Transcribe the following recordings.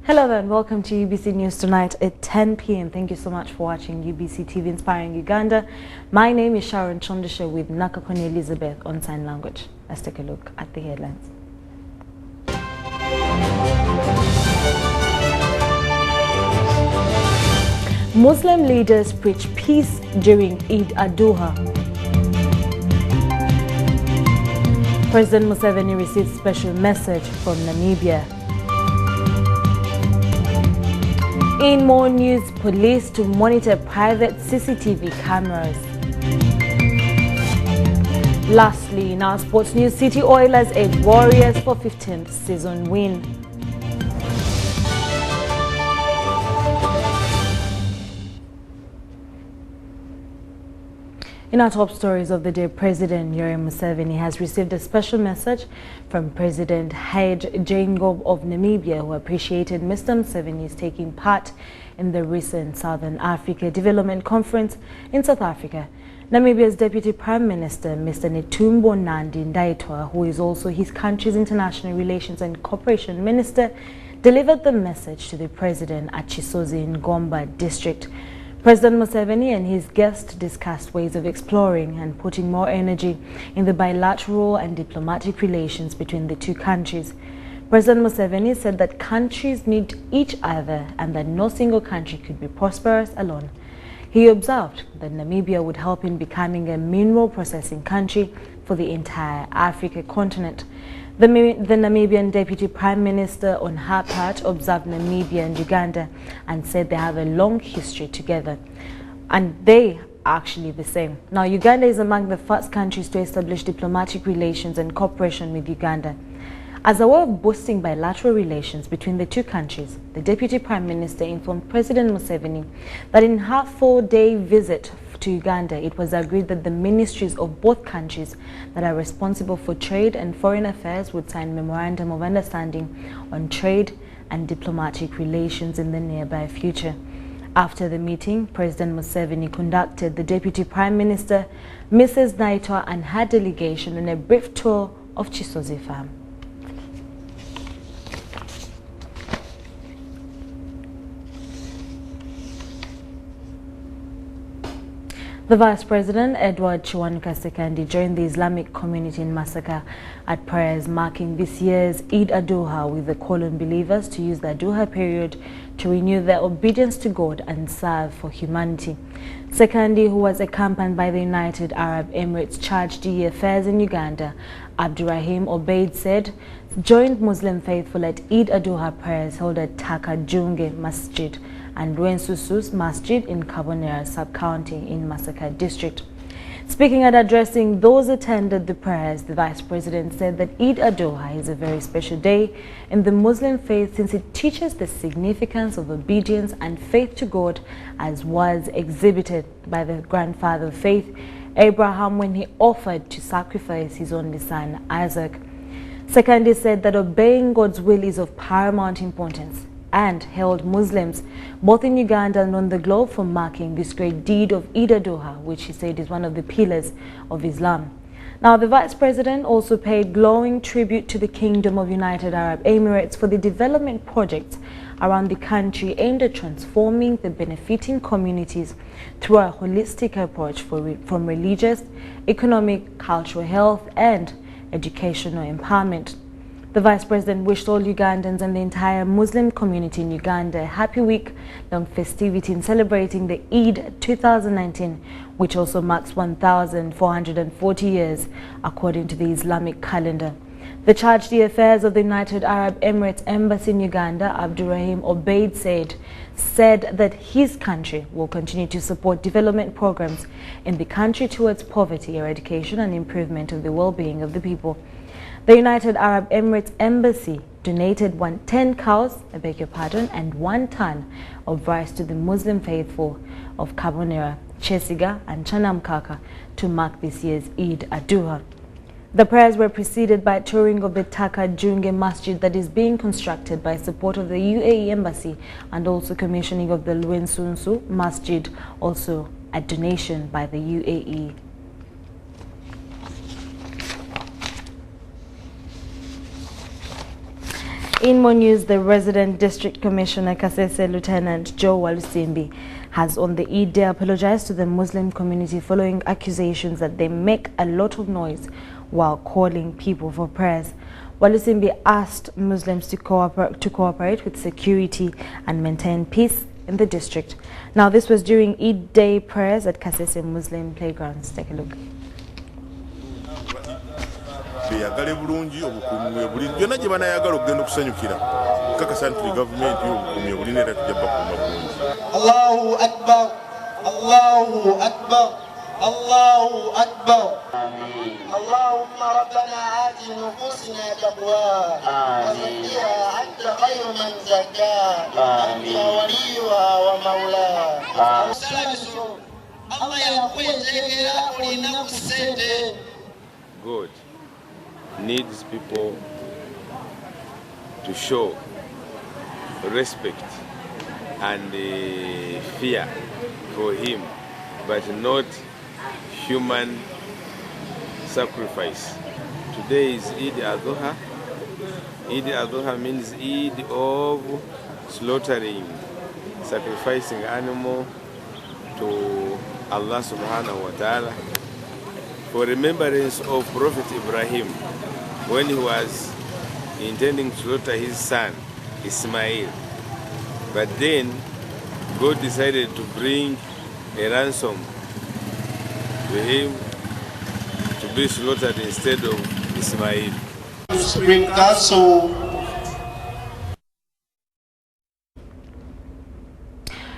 Hello there and welcome to UBC News tonight at 10 p.m. Thank you so much for watching UBC TV Inspiring Uganda. My name is Sharon Chondesha with Nakakoni Elizabeth on sign language. Let's take a look at the headlines. Muslim leaders preach peace during alAdha. President Museveni received special message from Namibia. In more news, police to monitor private CCTV cameras. Lastly, in our sports news, City Oilers aid Warriors for 15th season win. In our top stories of the day, President Yoweri Museveni has received a special message from President Hage Geingob of Namibia, who appreciated Mr. Museveni's taking part in the recent Southern Africa Development Conference in South Africa. Namibia's Deputy Prime Minister, Mr. Netumbo Nandi-Ndaitwah, who is also his country's International Relations and Cooperation Minister, delivered the message to the President at Chisozi in Gomba District. President Museveni and his guest discussed ways of exploring and putting more energy in the bilateral and diplomatic relations between the two countries. President Museveni said that countries need each other and that no single country could be prosperous alone. He observed that Namibia would help in becoming a mineral processing country for the entire African continent. The Namibian Deputy Prime Minister on her part observed Namibia and Uganda and said they have a long history together and they are actually the same. Now, Uganda is among the first countries to establish diplomatic relations and cooperation with Uganda. As a way of boosting bilateral relations between the two countries, the Deputy Prime Minister informed President Museveni that in her 4-day visit to Uganda, it was agreed that the ministries of both countries that are responsible for trade and foreign affairs would sign memorandum of understanding on trade and diplomatic relations in the nearby future. After the meeting, President Museveni conducted the Deputy Prime Minister, Mrs. Ndaitwah, and her delegation on a brief tour of Chisozi farm. The Vice President, Edward Chiwanuka Sekandi, joined the Islamic community in Masaka at prayers marking this year's alAdha with the call on believers to use the Adha period to renew their obedience to God and serve for humanity. Sekandi, who was accompanied by the United Arab Emirates Charge d'E Affairs in Uganda, Abdurrahim Obeid, said, joined Muslim faithful at alAdha prayers held at Takajunge Masjid and Rwensusus Masjid in Kabonera sub-county in Masaka district. Speaking and addressing those attended the prayers, the Vice President said that alAdha is a very special day in the Muslim faith since it teaches the significance of obedience and faith to God as was exhibited by the grandfather of faith, Abraham, when he offered to sacrifice his only son, Isaac. Sekandi said that obeying God's will is of paramount importance and hailed Muslims both in Uganda and on the globe for marking this great deed of alAdha, which he said is one of the pillars of Islam. Now, the Vice President also paid glowing tribute to the Kingdom of United Arab Emirates for the development projects around the country aimed at transforming the benefiting communities through a holistic approach from religious, economic, cultural health and educational empowerment. The Vice President wished all Ugandans and the entire Muslim community in Uganda a happy week-long festivity in celebrating the Eid 2019, which also marks 1,440 years according to the Islamic calendar. The Charge d'E Affairs of the United Arab Emirates Embassy in Uganda, Abdurrahim Obeid, said that his country will continue to support development programs in the country towards poverty eradication and improvement of the well-being of the people. The United Arab Emirates Embassy donated 10 cows, and 1 ton of rice to the Muslim faithful of Kabonera, Chesiga and Chanamkaka to mark this year's alAdha. The prayers were preceded by touring of the Takajunge Masjid that is being constructed by support of the UAE Embassy and also commissioning of the Rwensusu Masjid, also a donation by the UAE. In more news, the resident district commissioner Kasese Lieutenant Joe Isimbi has on the Eid Day apologized to the Muslim community following accusations that they make a lot of noise while calling people for prayers. Isimbi asked Muslims to cooperate with security and maintain peace in the district. Now, this was during Eid Day prayers at Kasese Muslim playgrounds. Take a look. Beyagale bulungi obukuumwe buli byonna gye banayagala okugenda okusanyukira kakasa nti gavumenti y'obukuumwe buli neera tujja bakuuma bulungi. Allahu akbar, Allahu akbar, Allahu akbar. Allahumma rabbana ati nufusina taqwaha wa zakkiha anta khayru man zakkaha anta waliyuha wa mawlaha. Allah yakwetegera olina kusente. God needs people to show respect and fear for him, but not human sacrifice. Today is Eid alAdha. Eid alAdha means Eid of slaughtering, sacrificing animal to Allah subhanahu wa ta'ala for remembrance of Prophet Ibrahim when he was intending to slaughter his son Ismail. But then God decided to bring a ransom to him to be slaughtered instead of Ismail. Supreme Council.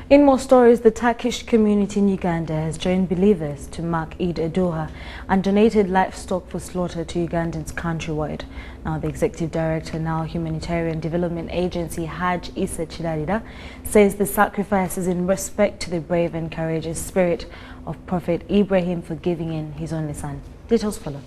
In more stories, the Turkish community in Uganda has joined believers to mark Eid al-Adha and donated livestock for slaughter to Ugandans countrywide. Now, the Executive Director, now Humanitarian Development Agency, Hajj Issa Chilarida, says the sacrifice is in respect to the brave and courageous spirit of Prophet Ibrahim for giving in his only son. Details follow.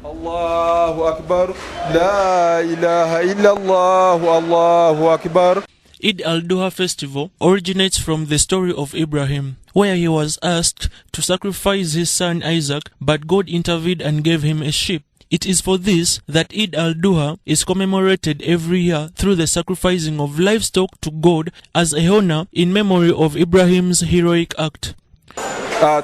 Allahu Akbar, La ilaha illallah, Allahu Akbar. Eid al-Adha festival originates from the story of Ibrahim, where he was asked to sacrifice his son Isaac, but God intervened and gave him a sheep. It is for this that Eid al-Adha is commemorated every year through the sacrificing of livestock to God as a honor in memory of Ibrahim's heroic act.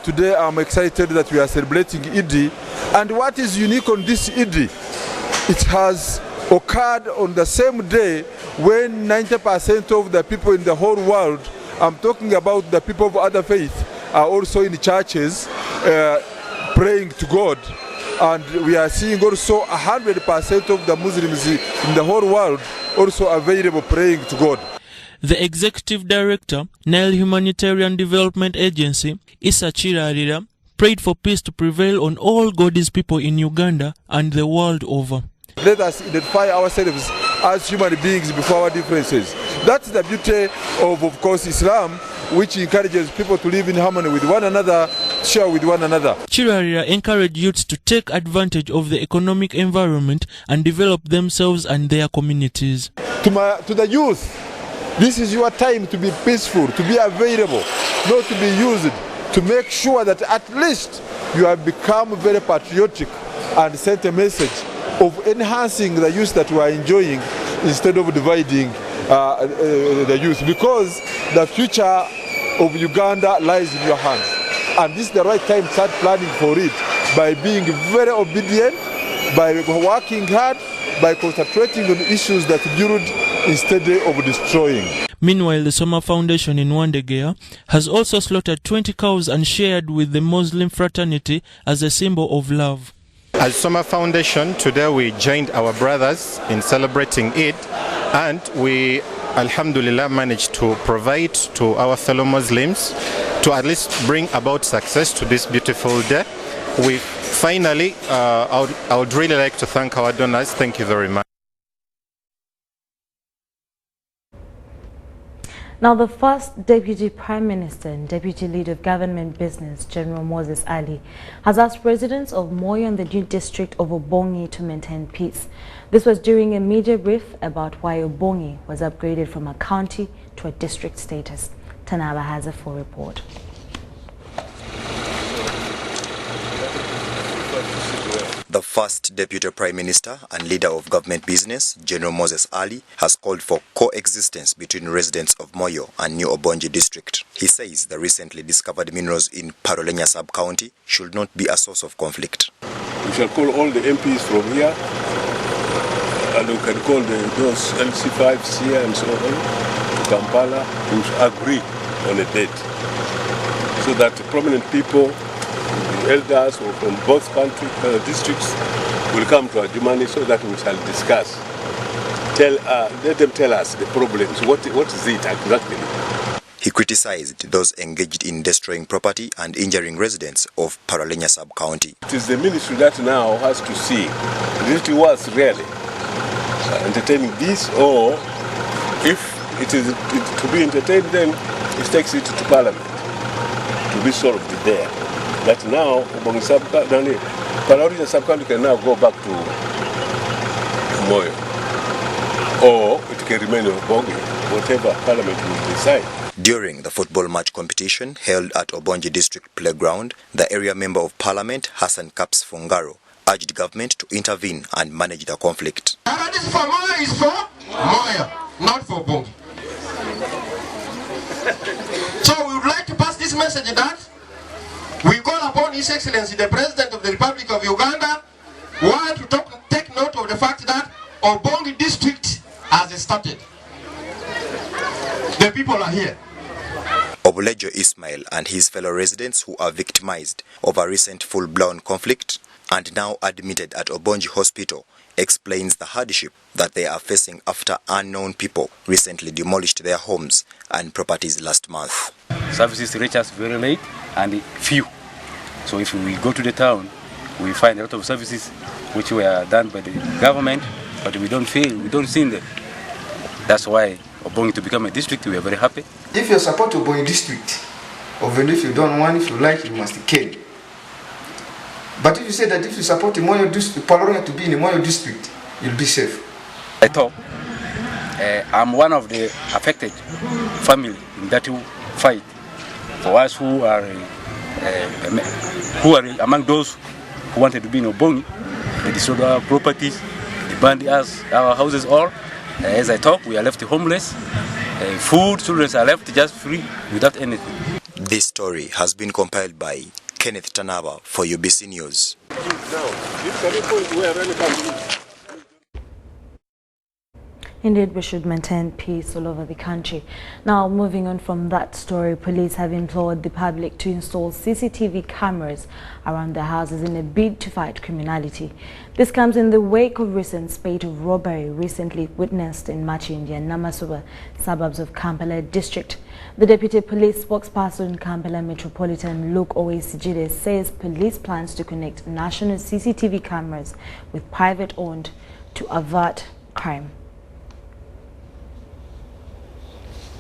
Today I'm excited that we are celebrating Eid, and what is unique on this Eid, it has occurred on the same day when 90% of the people in the whole world, I'm talking about the people of other faith, are also in churches praying to God. And we are seeing also 100% of the Muslims in the whole world also available praying to God. The Executive Director, Nile Humanitarian Development Agency, Issa Chilarida, prayed for peace to prevail on all God's people in Uganda and the world over. Let us identify ourselves as human beings before our differences. That's the beauty of course, Islam, which encourages people to live in harmony with one another, share with one another. Chilarira encouraged youths to take advantage of the economic environment and develop themselves and their communities. To the youth, this is your time to be peaceful, to be available, not to be used, to make sure that at least you have become very patriotic and sent a message of enhancing the youth that we are enjoying instead of dividing the youth, because the future of Uganda lies in your hands. And this is the right time to start planning for it by being very obedient, by working hard, by concentrating on issues that build instead of destroying. Meanwhile, the Soma Foundation in Wandegea has also slaughtered 20 cows and shared with the Muslim fraternity as a symbol of love. As Soma Foundation, today we joined our brothers in celebrating Eid, and we, alhamdulillah, managed to provide to our fellow Muslims to at least bring about success to this beautiful day. We finally, I would really like to thank our donors. Thank you very much. Now, the first Deputy Prime Minister and Deputy Leader of Government Business, General Moses Ali, has asked residents of Moyo and the new district of Obongi to maintain peace. This was during a media brief about why Obongi was upgraded from a county to a district status. Tanaba has a full report. The first Deputy Prime Minister and leader of government business, General Moses Ali, has called for coexistence between residents of Moyo and New Obongi district. He says the recently discovered minerals in Parolenya sub-county should not be a source of conflict. We shall call all the MPs from here, and we can call those LC5s here and so on, to Kampala, who agree on a date, so that prominent people, the elders from both districts, will come to Adjumani so that we shall discuss. Let them tell us the problems. What is it exactly? He criticized those engaged in destroying property and injuring residents of Parolenya sub-county. It is the ministry that now has to see if it was really entertaining this, or if it is to be entertained, then it takes it to Parliament to be solved there. But now, Parolenya sub-county can now go back to Moyo, or it can remain Obongi, whatever Parliament will decide. During the football match competition held at Obongi District Playground, the area member of Parliament, Hassan Kaps Fungaro, urged government to intervene and manage the conflict. This for Moyo is for Moyo, not for Obongi. So we would like to pass this message that we call upon His Excellency the President of the Republic of Uganda to take note of the fact that Obongi District has started. The people are here. Obulejo Ismail and his fellow residents who are victimized of a recent full-blown conflict and now admitted at Obongi Hospital explains the hardship that they are facing after unknown people recently demolished their homes and properties last month. Services reach us very late and few. So if we go to the town, we find a lot of services which were done by the government, but we don't see them. That's why Obongi to become a district, we are very happy. If you support Obongi district, or even if you don't want, if you like, you must kill. But if you say that if you support the Moyo district, Parolenya to be in the Moyo district, you'll be safe. I thought I'm one of the affected family in that fight. For us who are among those who wanted to be in Obongi, they destroyed our properties, they burned us, our houses all. As I talk, we are left homeless. Food, children are left just free without anything. This story has been compiled by Kenneth Tanaba for UBC News. Indeed, we should maintain peace all over the country. Now, moving on from that story, police have implored the public to install CCTV cameras around their houses in a bid to fight criminality. This comes in the wake of recent spate of robbery recently witnessed in Machindi and Namasuba, suburbs of Kampala district. The deputy police spokesperson in Kampala Metropolitan, Luke Owesigide, says police plans to connect national CCTV cameras with private-owned to avert crime.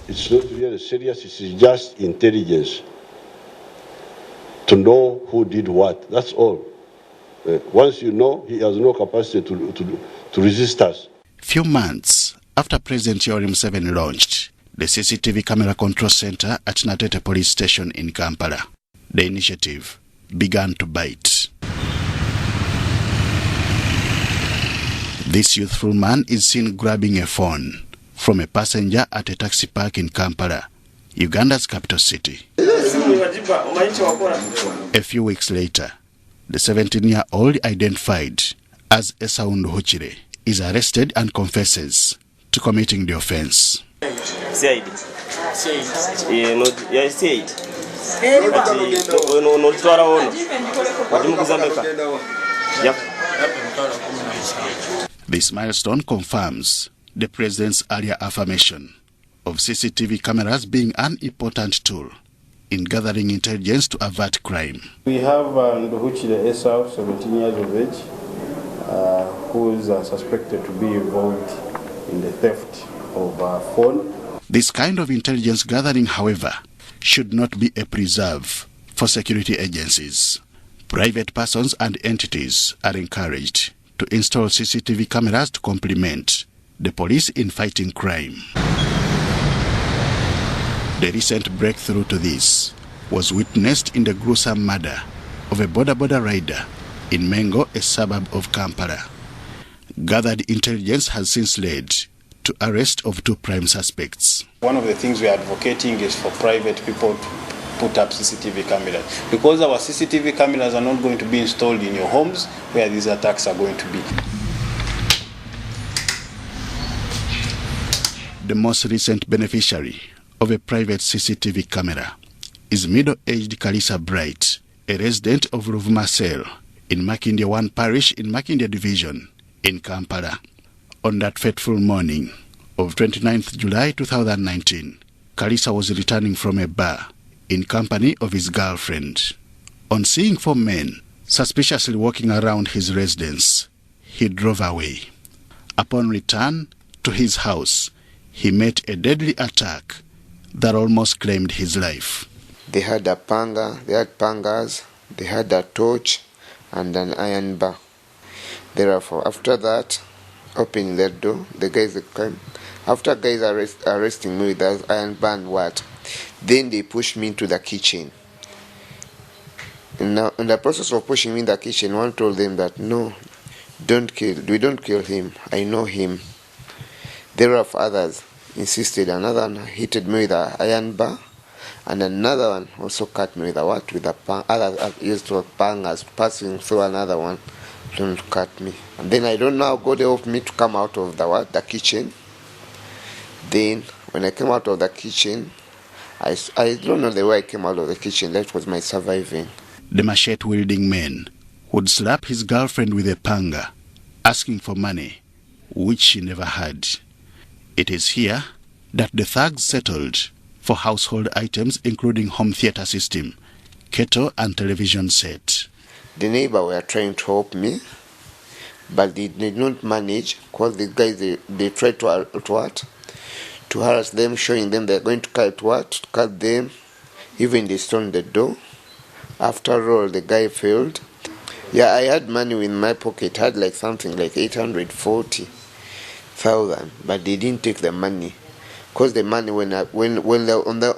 It's not really serious, it's just intelligence to know who did what, that's all. Once you know, he has no capacity to resist us. Few months after President Yoweri Museveni launched the CCTV Camera Control Center at Natete Police Station in Kampala, the initiative began to bite. This youthful man is seen grabbing a phone from a passenger at a taxi park in Kampala, Uganda's capital city. A few weeks later, the 17-year-old, identified as Esau Nduhuchire, is arrested and confesses to committing the offense. This milestone confirms the President's earlier affirmation of CCTV cameras being an important tool in gathering intelligence to avert crime. We have Nduhuchire Esau, 17 years of age, who is suspected to be involved in the theft of a phone. This kind of intelligence gathering, however, should not be a preserve for security agencies. Private persons and entities are encouraged to install CCTV cameras to complement the police in fighting crime. The recent breakthrough to this was witnessed in the gruesome murder of a border rider in Mengo, a suburb of Kampala. Gathered intelligence has since led to arrest of 2 prime suspects. One of the things we are advocating is for private people to put up CCTV cameras, because our CCTV cameras are not going to be installed in your homes where these attacks are going to be. The most recent beneficiary of a private CCTV camera is middle-aged Kalisa Bright, a resident of Ruvumasel in Makindye 1 parish in Makindye division in Kampala. On that fateful morning of 29th July 2019, Kalisa was returning from a bar in company of his girlfriend. On seeing 4 men suspiciously walking around his residence, he drove away. Upon return to his house, he met a deadly attack that almost claimed his life. They had a panga, they had pangas, they had a torch and an iron bar. Therefore, after that, opening the door, the guys came. After guys arresting me with that iron bar and what, then they pushed me into the kitchen. And now, in the process of pushing me in the kitchen, one told them that, no, we don't kill him, I know him. Thereafter, others insisted. Another one hit me with an iron bar, and another one also cut me with a what? With a pan. Others used to pangas passing through another one to cut me. And then I don't know how God helped me to come out of the kitchen. Then when I came out of the kitchen, I don't know the way I came out of the kitchen. That was my surviving. The machete-wielding man would slap his girlfriend with a panga, asking for money, which she never had. It is here that the thugs settled for household items including home theater system, kettle and television set. The neighbor were trying to help me, but they did not manage because the guys, they tried to harass them, showing them they're going to cut them. Even they stoned the door. After all, the guy failed. Yeah, I had money in my pocket, had like something like 840,000, but they didn't take the money. Because the money, when they're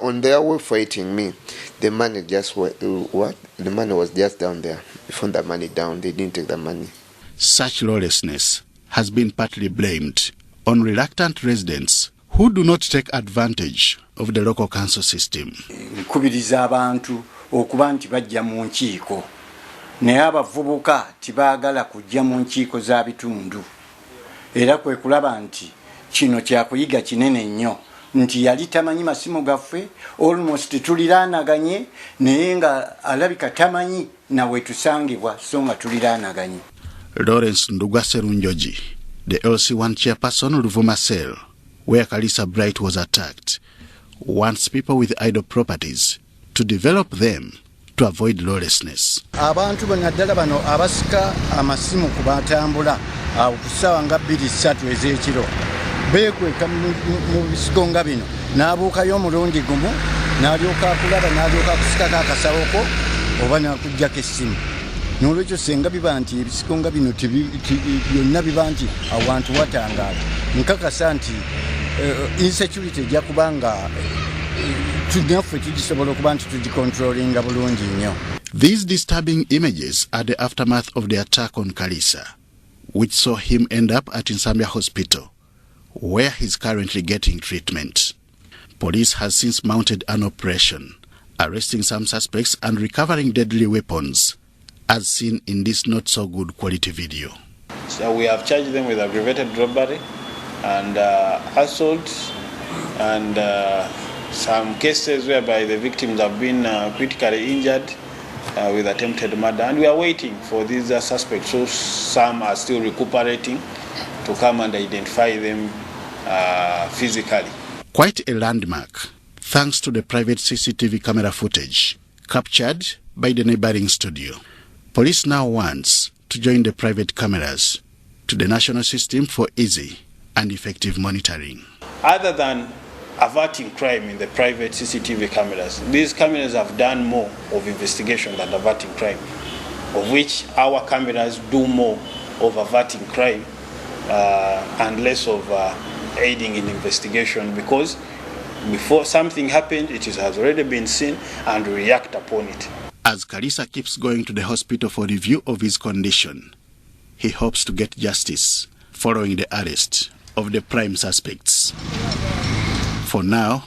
on their way fighting me, the money just the money was just down there. They found the money down. They didn't take the money. Such lawlessness has been partly blamed on reluctant residents who do not take advantage of the local council system. Nkubiriza abantu okuba nti bajja mu nkiiko naye abavubuka tibaagala kujja mu nkiiko za bitundu, era kwe kulaba nti kino kyakuyiga kinene nnyo nti yali tamanyi masimu gaffe almost tuliraanaganye naye nga alabika tamanyi nawe tusangibwa so nga tuliraanaganye. Lawrence Ndugwaserunjoji, the LC1 chairperson Ruvumasel, where Kalisa Bright was attacked, wants people with idle properties to develop them to avoid lawlessness. Abantu banaddala bano abasika amasimu ku batambula okusawa nga 2-3 ez'ekiro beekweka mu bisiko nga bino n'abuukayo omulundi gumu n'alyoka akulaba n'alyoka akusikako akasawoko oba n'akuggyako essimu. N'olwekyo senga biba nti ebisiko nga bino byonna biba nti awantu watangaala, nkakasa nti insecurity ejja kubanga tunaffe tugisobola okuba nti tugicontrollinga bulungi nnyo. These disturbing images are the aftermath of the attack on Kalisa, which saw him end up at Isimbi Hospital, where he's currently getting treatment. Police has since mounted an operation, arresting some suspects and recovering deadly weapons, as seen in this not-so-good quality video. So we have charged them with aggravated robbery and assault and some cases whereby the victims have been critically injured with attempted murder, and we are waiting for these suspects. So some are still recuperating to come and identify them physically. Quite a landmark, thanks to the private CCTV camera footage captured by the neighboring studio. Police now wants to join the private cameras to the national system for easy and effective monitoring. Other than averting crime in the private CCTV cameras, these cameras have done more of investigation than averting crime, of which our cameras do more of averting crime and less of aiding in investigation, because before something happened, it has already been seen and we react upon it. As Kalisa keeps going to the hospital for review of his condition, he hopes to get justice following the arrest of the prime suspects. For now,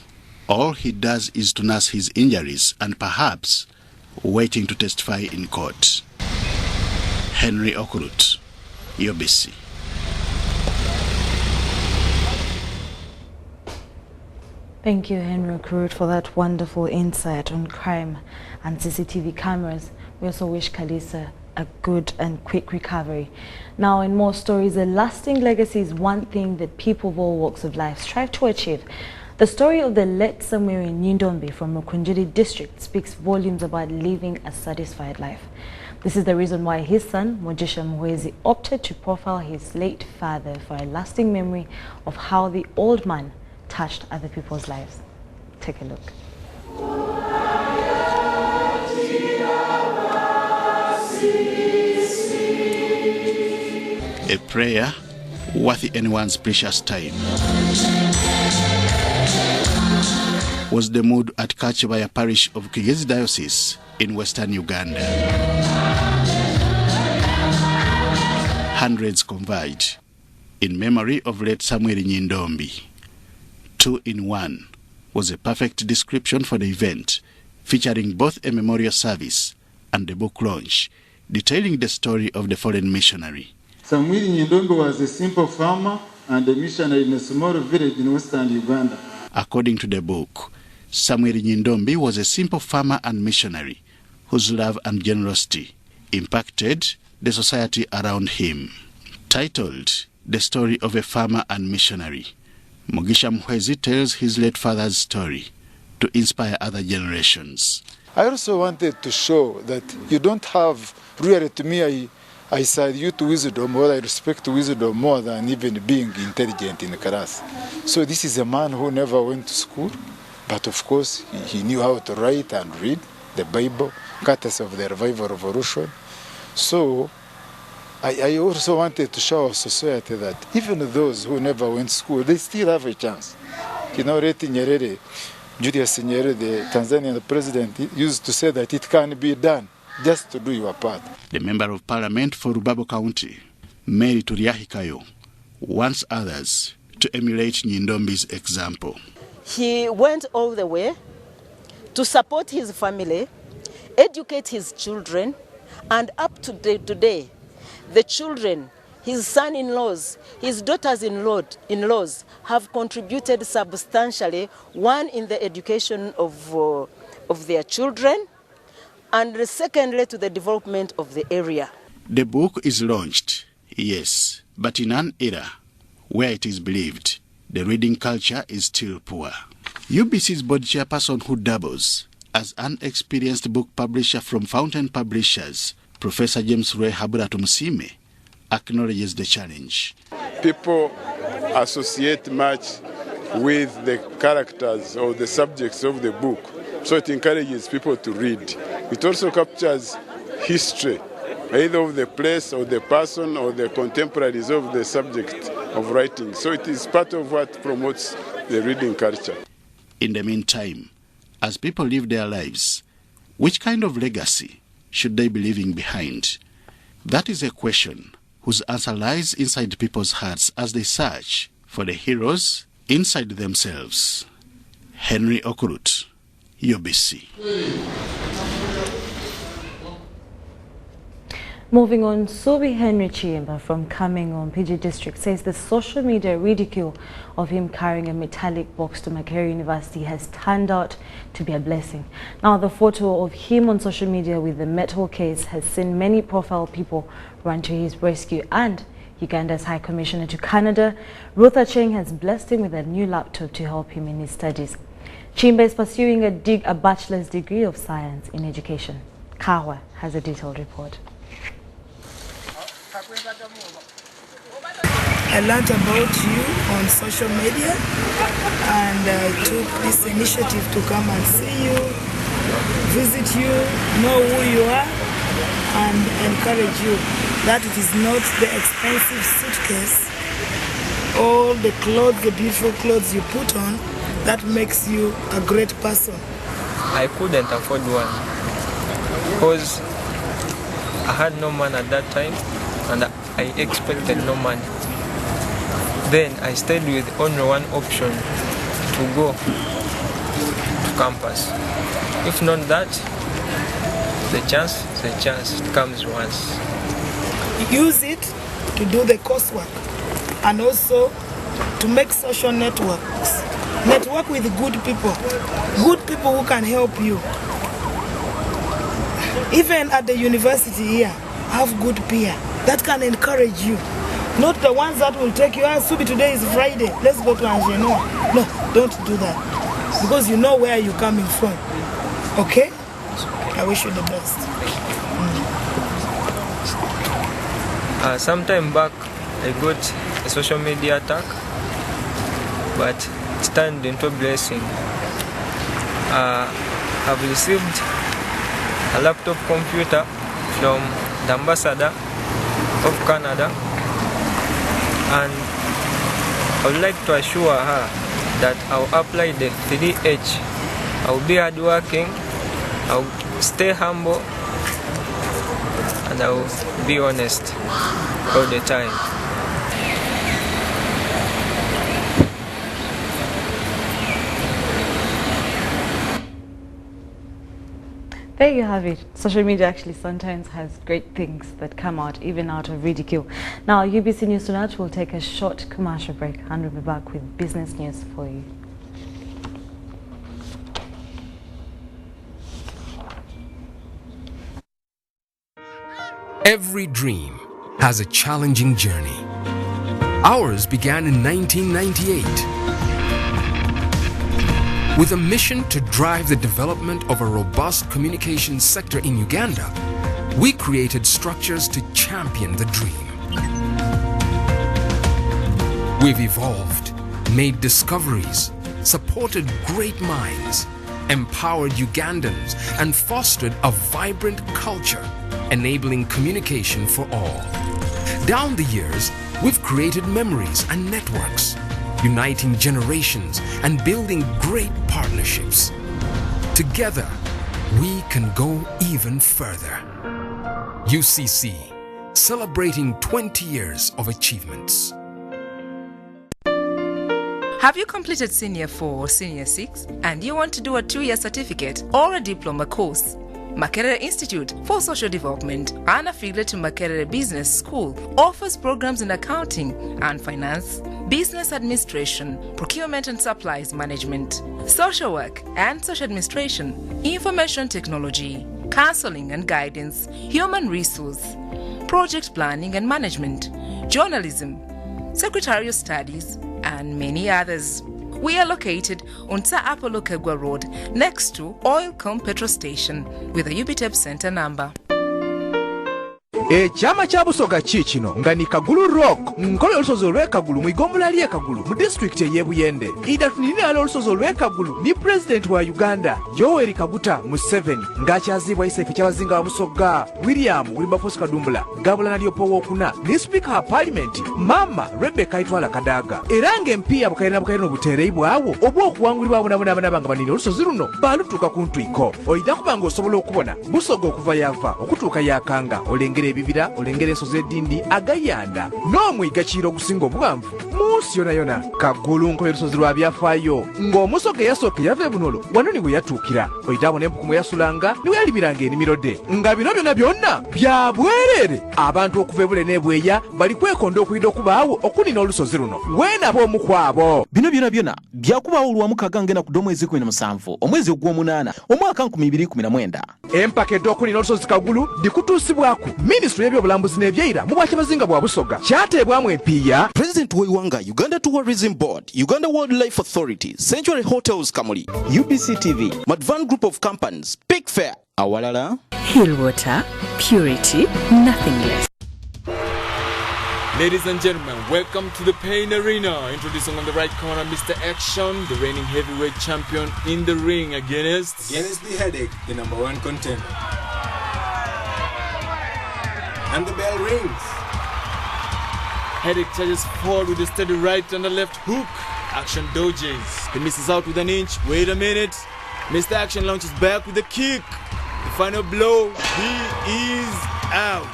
all he does is to nurse his injuries and perhaps waiting to testify in court. Henry Okurut, UBC. Thank you, Henry Okurut, for that wonderful insight on crime and CCTV cameras. We also wish Kalisa a good and quick recovery. Now, in more stories, a lasting legacy is one thing that people of all walks of life strive to achieve. The story of the late Samuel Nyindombe from Mukunjiri district speaks volumes about living a satisfied life. This is the reason why his son, Mojisha Muhwezi, opted to profile his late father for a lasting memory of how the old man touched other people's lives. Take a look. A prayer worth anyone's precious time was the mood at Kachibaya parish of Kigezi Diocese in western Uganda. Hundreds converged in memory of late Samuel Nyindombe. 2 in 1 was a perfect description for the event, featuring both a memorial service and a book launch detailing the story of the foreign missionary. Samuel Nyindombe was a simple farmer and a missionary in a small village in western Uganda. According to the book, Samuel Nyindombe was a simple farmer and missionary whose love and generosity impacted the society around him. Titled The Story of a Farmer and Missionary, Mugisha Muhwezi tells his late father's story to inspire other generations. I also wanted to show that you don't have, really to me, I salute wisdom, or I respect wisdom more than even being intelligent in class. So this is a man who never went to school, but of course he knew how to write and read the Bible, courtesy of the Revival Revolution. So I also wanted to show our society that even those who never went to school, they still have a chance. You know, Nyerere, Julius Nyerere, the Tanzanian president, used to say that it can be done, just to do your part. The Member of Parliament for Rubabo County, Mary Turiahikayo, wants others to emulate Nyindombe's example. He went all the way to support his family, educate his children, and up to today, the children, his son-in-laws, his daughters-in-laws have contributed substantially, one in the education of their children, and secondly to the development of the area. The book is launched, yes, but in an era where it is believed the reading culture is still poor. UBC's board chairperson who doubles as an experienced book publisher from Fountain Publishers, Professor James Roy Haburato Musime, acknowledges the challenge. People associate much with the characters or the subjects of the book, so it encourages people to read. It also captures history, either of the place or the person or the contemporaries of the subject of writing. So it is part of what promotes the reading culture. In the meantime, as people live their lives, which kind of legacy should they be leaving behind? That is a question whose answer lies inside people's hearts as they search for the heroes inside themselves. Henry Okurut, UBC. Moving on, Subi Henry Chiemba from Kamengon, PG District, says the social media ridicule of him carrying a metallic box to Makerere University has turned out to be a blessing. Now, the photo of him on social media with the metal case has seen many profile people run to his rescue, and Uganda's High Commissioner to Canada, Ruth Acheng, has blessed him with a new laptop to help him in his studies. Chiemba is pursuing a bachelor's degree of science in education. Kawa has a detailed report. I learned about you on social media, and I took this initiative to come and see you, visit you, know who you are, and encourage you that it is not the expensive suitcase, all the clothes, the beautiful clothes you put on, that makes you a great person. I couldn't afford one, because I had no money at that time and I expected no money. Then I stayed with only one option, to go to campus. If not that, the chance it comes once. Use it to do the coursework and also to make social networks. Network with good people who can help you. Even at the university here, have good peer that can encourage you. Not the ones that will take you, Subi, today is Friday, let's go to Angenoa. No, don't do that. Because you know where you're coming from. Okay? I wish you the best. Sometime back, I got a social media attack, but it turned into a blessing. I've received a laptop computer from the ambassador of Canada, and I would like to assure her that I'll apply the 3H. I'll be hardworking, I'll stay humble, and I'll be honest all the time. There you have it. Social media actually sometimes has great things that come out, even out of ridicule. Now, UBC News Tonight will take a short commercial break and we'll be back with business news for you. Every dream has a challenging journey. Ours began in 1998. With a mission to drive the development of a robust communications sector in Uganda, we created structures to champion the dream. We've evolved, made discoveries, supported great minds, empowered Ugandans, and fostered a vibrant culture, enabling communication for all. Down the years, we've created memories and networks, uniting generations and building great partnerships. Together, we can go even further. UCC, celebrating 20 years of achievements. Have you completed Senior 4 or Senior 6 and you want to do a 2-year certificate or a diploma course? Makerere Institute for Social Development, an affiliate to Makerere Business School, offers programs in accounting and finance, business administration, procurement and supplies management, social work and social administration, information technology, counseling and guidance, human resource, project planning and management, journalism, secretarial studies, and many others. We are located on Sa Apollo Kegwa Road, next to Oilcom Petrol Station, with a UBTEP Center number. Ekyama kya Busoga kikino nga ni Kagulu Rock nkola olusozi olw'Ekagulu mu igombolola ly'e Kagulu mu district ey'e Buyende. Ida tuninira olusozi olw'Ekagulu ni President wa Uganda Yoweri Museveni ng'akyaziibwa Isaife ky'abazinga wa Busoga William Wilberforce Kadumbula Gabula Nalyopo Owookuna ne Speaker wa Parliament Mama Rebecca Itwala Kadaga era ng'empiya bukalina obuteereyi bwawo obw'okuwangulibwa abonabona nga banina olusozi luno baalutuuka ku ntwiko oyina kuba ng'osobola okubona Busoga okuva yava okutuuka yakanga olengera ebibira olengera ensozi edindi agayanda n'omwiga kiro okusinga obuwanvu munsi yonayona Kagulu nkola olusozi lwa byafaayo ng'Omusoga eyasooka yava ebunolo wano niwe yatuukira oyitaabo n'empuku mwe yasulanga niwe yalimiranga ennimiro de nga bino byonna bya bwereere abantu okuva ebule n'ebweya bali kwekonda okuyida okubaawo okunina olusozi luno weenaba omu ku abo bino byonna byakubaawo olwamukaga ngena ku omwezi 17 omwezi ogw'omunaana omwaka 2019 empakedde okunina olusozi Kagulu dikutuusibwaku Ministry y'ebyobulambuzi n'ebyeyira mu bwakyabazinga bwa Busoga kyateebwamu empiya President w'Iwanga Uganda Tourism Board, Uganda Wildlife Authority, Sanctuary Hotels Kamuli, UBC TV, Madvan Group of Companies, Big Fair, alAdha, Hillwater, purity, nothing less. Ladies and gentlemen, welcome to the Pain Arena. Introducing on the right corner, Mr. Action, the reigning heavyweight champion in the ring against the Headache, the #1 contender. And the bell rings. Headache charges forward with a steady right and a left hook. Action dodges. He misses out with an inch. Wait a minute. Mr. Action launches back with a kick. The final blow, he is out.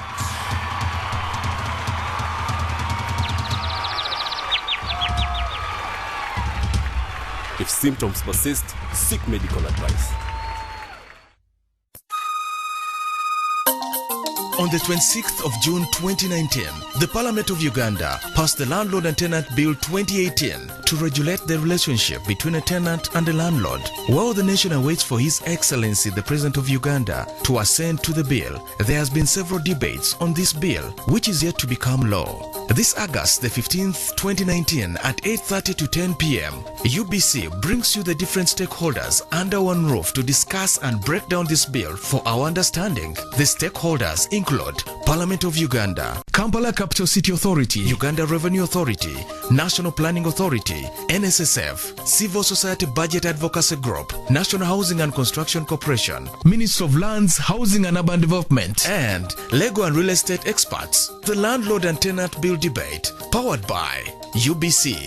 If symptoms persist, seek medical advice. On the 26th of June 2019, the Parliament of Uganda passed the Landlord and Tenant Bill 2018 to regulate the relationship between a tenant and a landlord. While the nation awaits for His Excellency the President of Uganda to assent to the bill, there has been several debates on this bill, which is yet to become law. This August the 15th, 2019 at 8:30 to 10 p.m., UBC brings you the different stakeholders under one roof to discuss and break down this bill for our understanding. The stakeholders include Parliament of Uganda, Kampala Capital City Authority, Uganda Revenue Authority, National Planning Authority, NSSF, Civil Society Budget Advocacy Group, National Housing and Construction Corporation, Ministry of Lands, Housing and Urban Development, and legal and real estate experts. The Landlord and Tenant Bill debate, powered by UBC.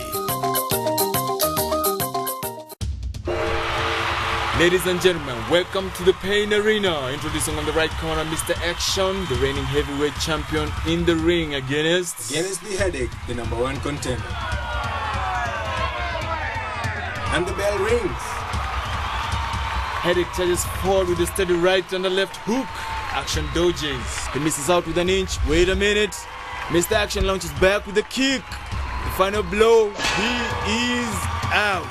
Ladies and gentlemen, welcome to the Pain Arena. Introducing on the right corner, Mr. Action, the reigning heavyweight champion in the ring against the Headache, the #1 contender. And the bell rings. Headache charges forward with a steady right and a left hook. Action dodges. He misses out with an inch. Wait a minute. Mr. Action launches back with a kick. The final blow, he is out.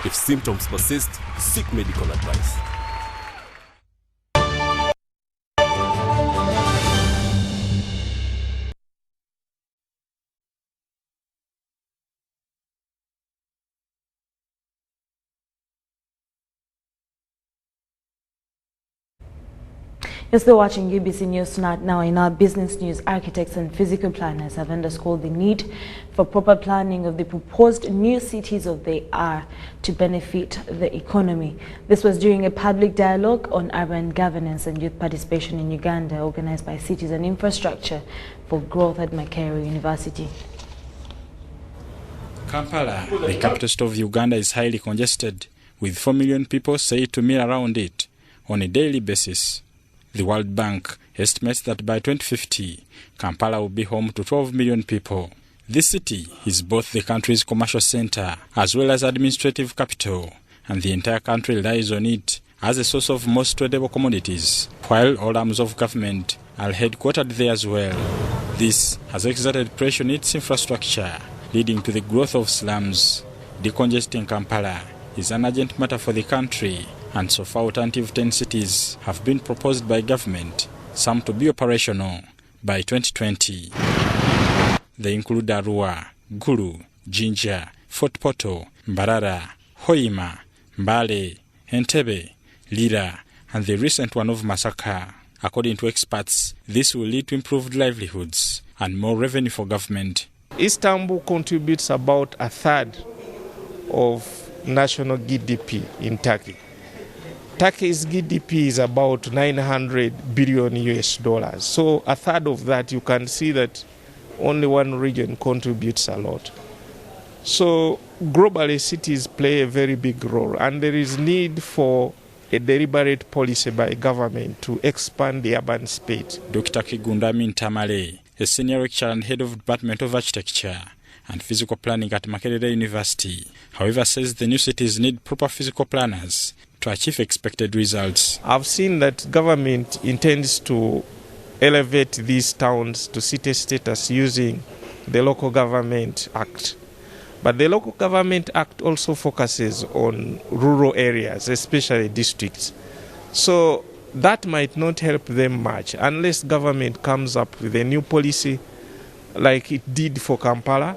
If symptoms persist, seek medical advice. You're still watching UBC News tonight. Now in our business news, architects and physical planners have underscored the need for proper planning of the proposed new cities of the are to benefit the economy. This was during a public dialogue on urban governance and youth participation in Uganda, organized by Cities and Infrastructure for Growth at Makerere University. Kampala, the capital city of Uganda, is highly congested, with 4 million people said to mill around it on a daily basis. The World Bank estimates that by 2050, Kampala will be home to 12 million people. This city is both the country's commercial center as well as administrative capital, and the entire country relies on it as a source of most tradable commodities, while all arms of government are headquartered there as well. This has exerted pressure on its infrastructure, leading to the growth of slums. Decongesting Kampala is an urgent matter for the country, and so far alternative 10 cities have been proposed by government, some to be operational by 2020. They include Arua, Gulu, Jinja, Fort Portal, Mbarara, Hoima, Mbale, Entebbe, Lira, and the recent one of Masaka. According to experts, this will lead to improved livelihoods and more revenue for government. Istanbul contributes about a third of national GDP in Turkey. Turkey's GDP is about 900 billion US dollars. So a third of that, you can see that only one region contributes a lot. So globally, cities play a very big role, and there is need for a deliberate policy by government to expand the urban space. Dr. Kigundami Ntamale, a senior lecturer and head of Department of Architecture and Physical Planning at Makerere University, however, says the new cities need proper physical planners to achieve expected results. I've seen that government intends to elevate these towns to city status using the Local Government Act. But the Local Government Act also focuses on rural areas, especially districts. So that might not help them much unless government comes up with a new policy like it did for Kampala,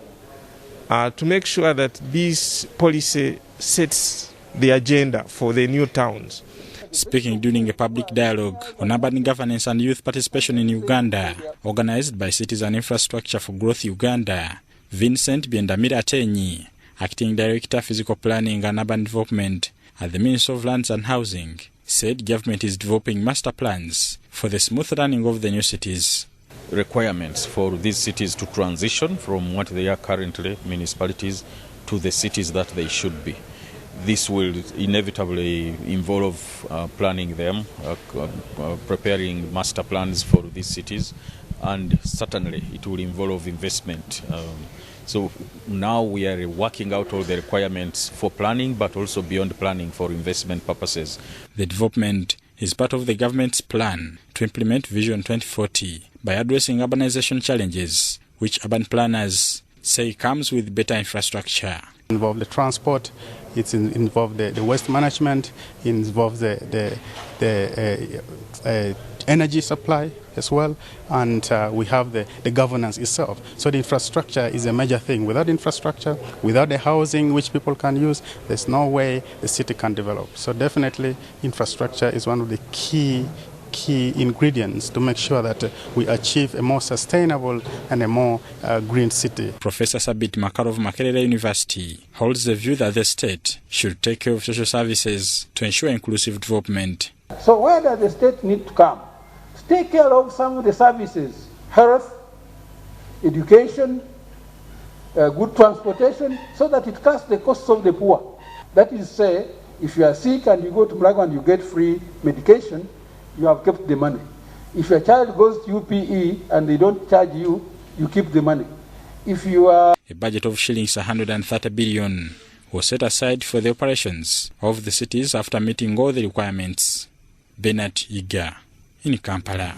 to make sure that this policy sets the agenda for the new towns. Speaking during a public dialogue on urban governance and youth participation in Uganda, organized by Cities and Infrastructure for Growth Uganda, Vincent Biendamira Atenyi, Acting Director Physical Planning and Urban Development at the Ministry of Lands and Housing, said government is developing master plans for the smooth running of the new cities. requirements for these cities to transition from what they are currently, municipalities, to the cities that they should be. This will inevitably involve planning them, preparing master plans for these cities, and certainly it will involve investment. So now we are working out all the requirements for planning, but also beyond planning for investment purposes. The development is part of the government's plan to implement Vision 2040 by addressing urbanization challenges, which urban planners say comes with better infrastructure. Involve the transport, it involves the waste management, it involves the energy supply as well, and we have the governance itself. So the infrastructure is a major thing. Without infrastructure, without the housing which people can use, there's no way the city can develop. So definitely infrastructure is one of the key ingredients to make sure that we achieve a more sustainable and a more green city. Professor Sabit Makar of Makerere University holds the view that the state should take care of social services to ensure inclusive development. So where does the state need to come? Take care of some of the services: health, education, good transportation, so that it cuts the costs of the poor. That is, say, if you are sick and you go to Mlago and you get free medication, you have kept the money. If your child goes to UPE and they don't charge you, you keep the money. If you are... A budget of shillings 130 billion was set aside for the operations of the cities after meeting all the requirements. Bernard Iga in Kampala.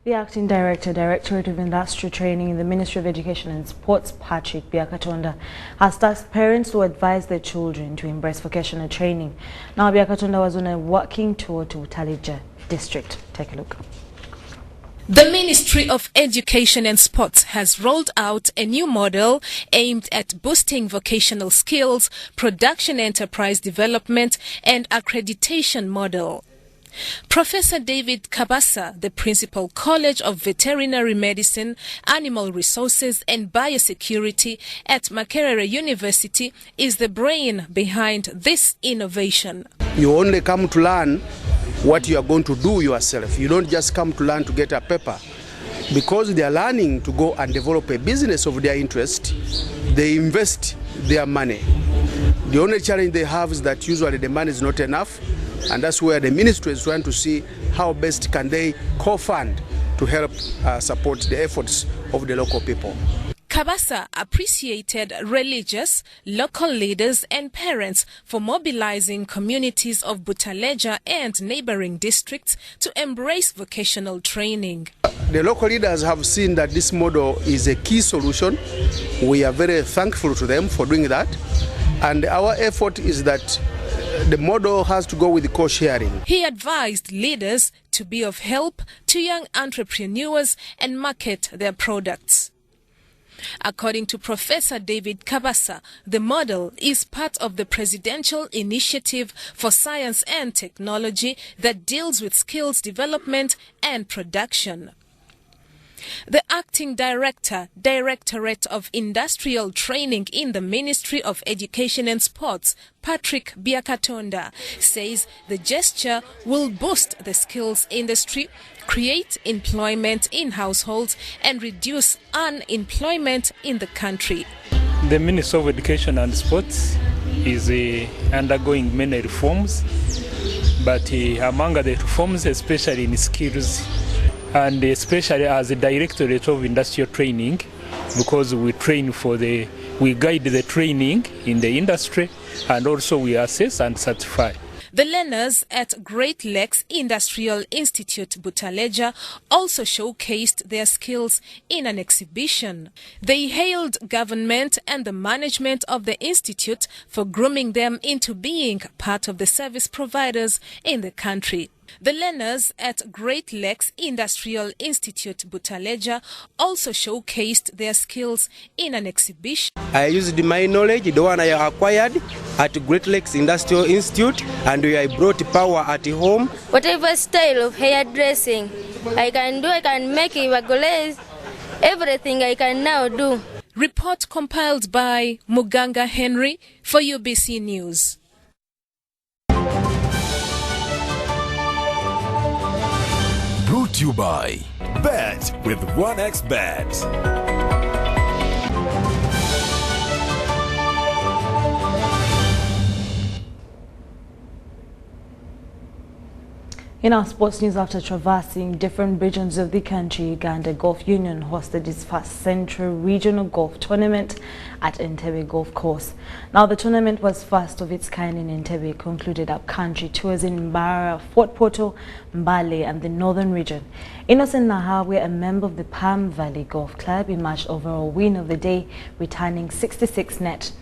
The Acting Director, Directorate of Industrial Training in the Ministry of Education and Sports, Patrick Byakatonda, has tasked parents to advise their children to embrace vocational training. Now, Byakatonda was on a walking tour to Talija district. Take a look. The Ministry of Education and Sports has rolled out a new model aimed at boosting vocational skills, production enterprise development, and accreditation model. Professor David Kabasa, the Principal College of Veterinary Medicine, Animal Resources and Biosecurity at Makerere University, is the brain behind this innovation. You only come to learn what you are going to do yourself. You don't just come to learn to get a paper. Because they are learning to go and develop a business of their interest, they invest their money. The only challenge they have is that usually the money is not enough, and that's where the ministry is trying to see how best can they co-fund to help support the efforts of the local people. Kabasa appreciated religious, local leaders and parents for mobilizing communities of Butaleja and neighboring districts to embrace vocational training. The local leaders have seen that this model is a key solution. We are very thankful to them for doing that. And our effort is that the model has to go with co-sharing. He advised leaders to be of help to young entrepreneurs and market their products. According to Professor David Kabasa, the model is part of the Presidential Initiative for Science and Technology that deals with skills development and production. The Acting Director, Directorate of Industrial Training in the Ministry of Education and Sports, Patrick Byakatonda, says the gesture will boost the skills industry, create employment in households, and reduce unemployment in the country. The Ministry of Education and Sports is undergoing many reforms, but among the reforms, especially in skills, and especially as a Directorate of Industrial Training, because we train we guide the training in the industry, and also we assess and certify. The learners at Great Lakes Industrial Institute Butaleja also showcased their skills in an exhibition. They hailed government and the management of the institute for grooming them into being part of the service providers in the country. The learners at Great Lakes Industrial Institute Butaleja also showcased their skills in an exhibition. I used my knowledge, the one I acquired at Great Lakes Industrial Institute, and I brought power at home. Whatever style of hairdressing I can do, I can make it, everything I can now do. Report compiled by Muganga Henry for UBC News. to you by Bet with 1xBet. In our sports news, after traversing different regions of the country, Uganda Golf Union hosted its first Central Regional Golf Tournament at Entebbe Golf Course. Now, the tournament was first of its kind in Entebbe, concluded up-country tours in Mbara, Fort Portal, Mbale and the Northern Region. Innocent Nahawe, a member of the Palm Valley Golf Club, emerged overall winner of the day, returning 66 net.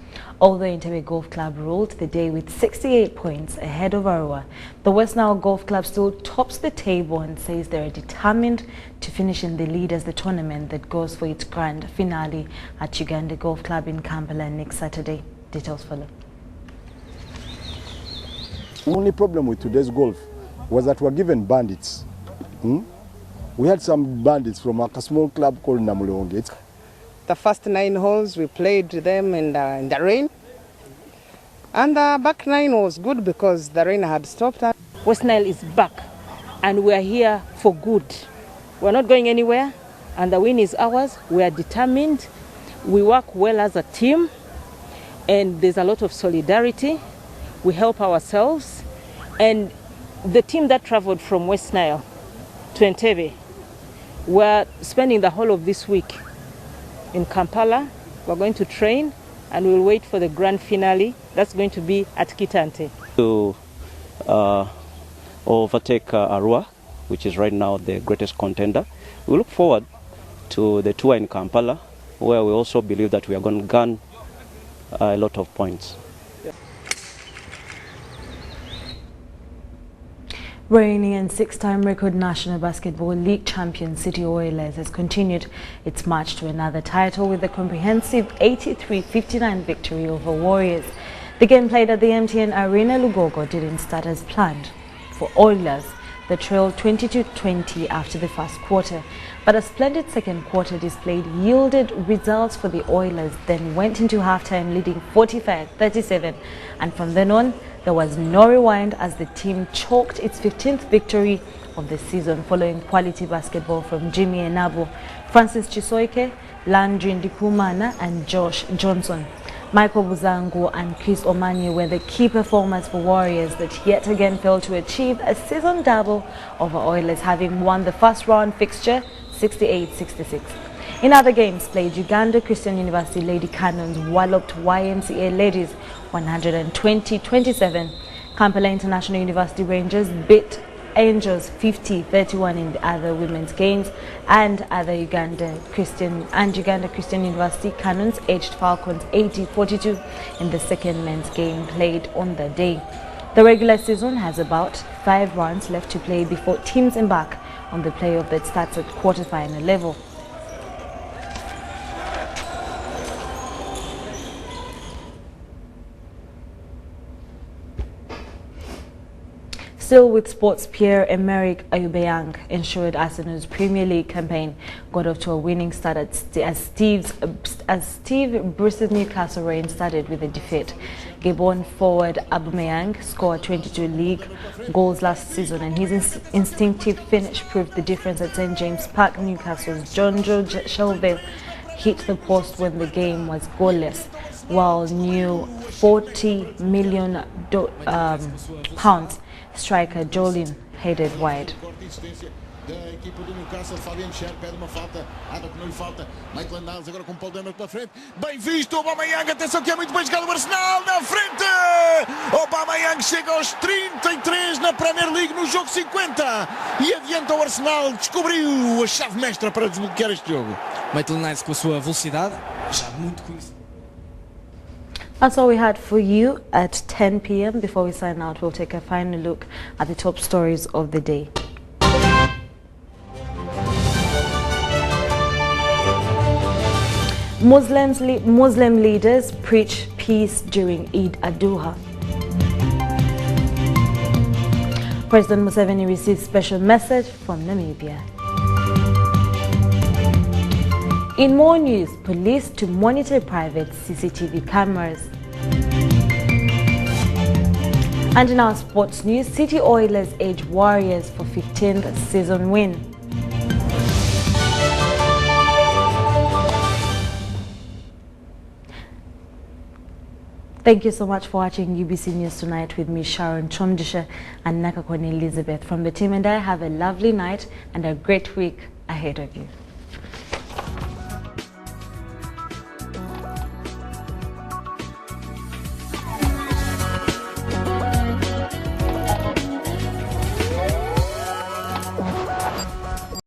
Although Entebbe Golf Club ruled the day with 68 points ahead of Arua, the West Nile Golf Club still tops the table and says they are determined to finish in the lead as the tournament that goes for its grand finale at Uganda Golf Club in Kampala next Saturday. Details follow. The only problem with today's golf was that we were given bandits. We had some bandits from a small club called Namulonge. The first 9 holes, we played them in the rain. And the back 9 was good because the rain had stopped. West Nile is back and we are here for good. We're not going anywhere and the win is ours. We are determined. We work well as a team and there's a lot of solidarity. We help ourselves. And the team that traveled from West Nile to Entebbe, we're spending the whole of this week in Kampala. We're going to train and we'll wait for the grand finale. That's going to be at Kitante. To overtake Arua, which is right now the greatest contender. We look forward to the tour in Kampala, where we also believe that we are going to gain a lot of points. Reigning and 6-time record National Basketball League champion City Oilers has continued its march to another title with a comprehensive 83-59 victory over Warriors. The game played at the MTN Arena Lugogo didn't start as planned. For Oilers, they trailed 22-20 after the first quarter, but a splendid second quarter displayed yielded results for the Oilers, then went into halftime leading 45-37, and from then on, there was no rewind as the team chalked its 15th victory of the season following quality basketball from Jimmy Enabo, Francis Chisoike, Landry Ndikumana and Josh Johnson. Michael Buzangu and Chris Omanye were the key performers for Warriors that yet again failed to achieve a season double over Oilers, having won the first round fixture 68-66. In other games played, Uganda Christian University Lady Cannons walloped YMCA Ladies 120-27. Kampala International University Rangers beat Angels 50-31 in the other women's games, and Uganda Christian University Cannons edged Falcons 80-42 in the second men's game played on the day. The regular season has about 5 rounds left to play before teams embark on the playoff that starts at quarterfinal level. Still with sports, Pierre-Emerick Aubameyang ensured Arsenal's Premier League campaign got off to a winning start as Steve Bruce's Newcastle reign started with a defeat. Gabon forward Aubameyang scored 22 league goals last season, and his instinctive finish proved the difference at St James Park. Newcastle's Jonjo Shelvey hit the post when the game was goalless, while new £40 million striker Jolin headed wide. Da equipa do Newcastle, Fabian Cher pede uma falta, Ada que não lhe falta, Michael Niles agora com Paul Demmert pela frente, bem visto, Aubameyang, atenção que é muito bem jogado o Arsenal, na frente, Aubameyang chega aos 33 na Premier League no jogo 50 e adianta o Arsenal, descobriu a chave mestra para desbloquear este jogo. Michael Niles com a sua velocidade, já muito conhecido. That's all we had for you at 10 p.m. Before we sign out, we'll take a final look at the top stories of the day. Muslim leaders preach peace during Eid al-Adha. President Museveni receives special message from Namibia. In more news, police to monitor private CCTV cameras. And in our sports news, City Oilers edge Warriors for 15th season win. Thank you so much for watching UBC News Tonight with me, Sharon Chomdisha and Nakakone Elizabeth. From the team and I, have a lovely night and a great week ahead of you.